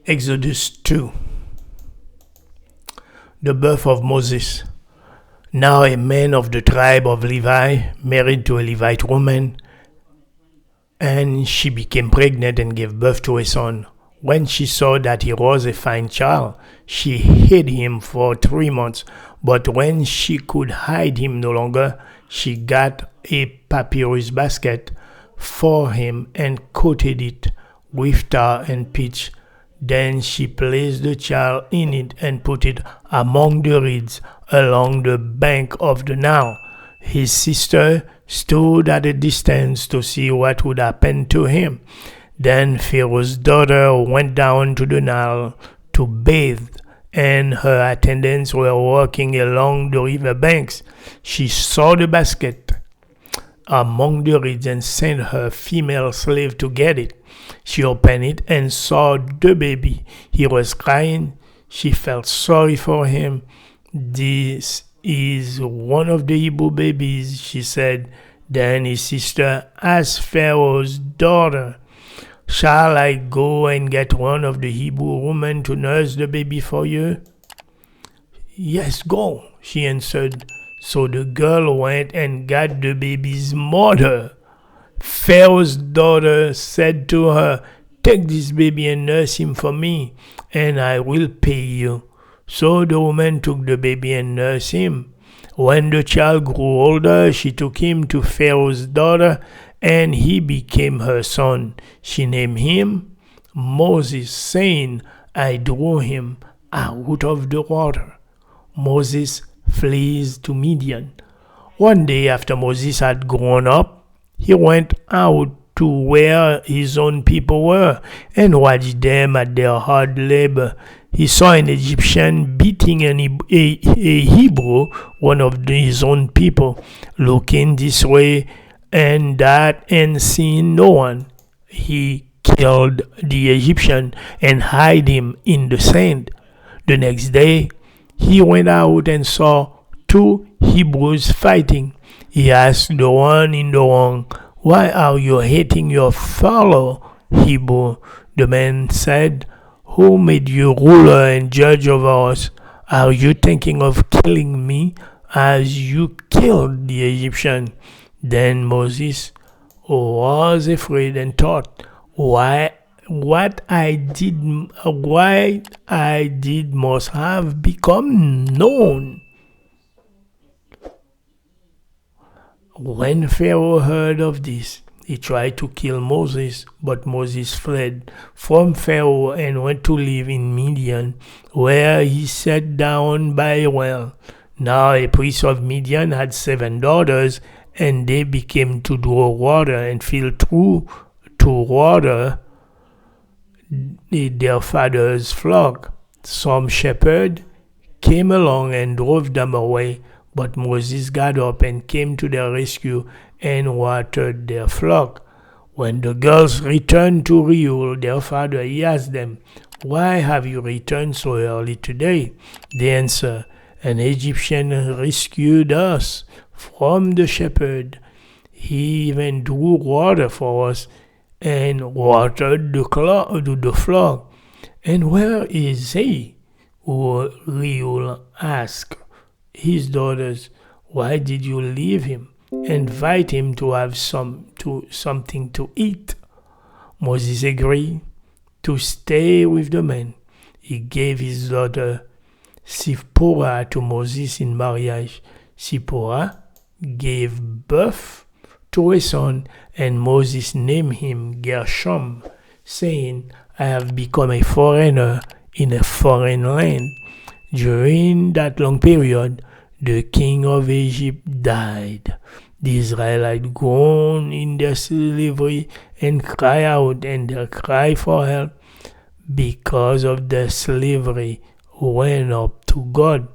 Exodus 2. The birth of Moses. Now a man of the tribe of Levi married to a Levite woman, and she became pregnant and gave birth to a son. When she saw that he was a fine child, she hid him for 3 months. But when she could hide him no longer, she got a papyrus basket for him and coated it with tar and pitch. Then she placed the child in it and put it among the reeds along the bank of the Nile. His sister stood at a distance to see what would happen to him. Then Pharaoh's daughter went down to the Nile to bathe, and her attendants were walking along the river banks. She saw the basket among the reeds and sent her female slave to get it. She opened it and saw the baby. He was crying. She felt sorry for him. "This is one of the Hebrew babies," she said. Then his sister asked Pharaoh's daughter, "Shall I go and get one of the Hebrew women to nurse the baby for you?" "Yes, go," she answered. So the girl went and got the baby's mother. Pharaoh's daughter said to her, "Take this baby and nurse him for me, and I will pay you." So the woman took the baby and nursed him. When the child grew older, she took him to Pharaoh's daughter, and he became her son. She named him Moses, saying, "I drew him out of the water." Moses flees to Midian. One day after Moses had grown up, he went out to where his own people were and watched them at their hard labor. He saw an Egyptian beating a Hebrew, one of his own people. Looking this way and that and seeing no one, he killed the Egyptian and hid him in the sand. The next day, he went out and saw 2 Hebrews fighting. He asked the one in the wrong, "Why are you hating your fellow Hebrew?" The man said, "Who made you ruler and judge over us? Are you thinking of killing me as you killed the Egyptian?" Then Moses was afraid and thought, What I did must have become known. When Pharaoh heard of this, he tried to kill Moses, but Moses fled from Pharaoh and went to live in Midian, where he sat down by a well. Now a priest of Midian had 7 daughters, and they began to draw water and fill to water their father's flock. Some shepherd came along and drove them away, but Moses got up and came to their rescue and watered their flock. When the girls returned to Reuel, their father, he asked them, "Why have you returned so early today?" They answered, "An Egyptian rescued us from the shepherd. He even drew water for us and watered the flock." "And where is he?" Reuel asked his daughters. "Why did you leave him? Invite him to have something to eat." Moses agreed to stay with the men. He gave his daughter Zipporah to Moses in marriage. Zipporah gave birth to a son, and Moses named him Gershom, saying, "I have become a foreigner in a foreign land." During that long period, the king of Egypt died. The Israelites groaned in their slavery and cried out, and their cry for help because of their slavery went up to God.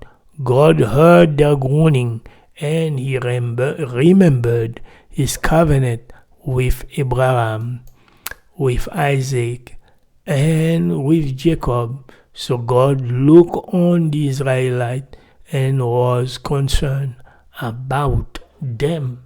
God heard their groaning, and he remembered his covenant with Abraham, with Isaac, and with Jacob. So God looked on the Israelites and was concerned about them.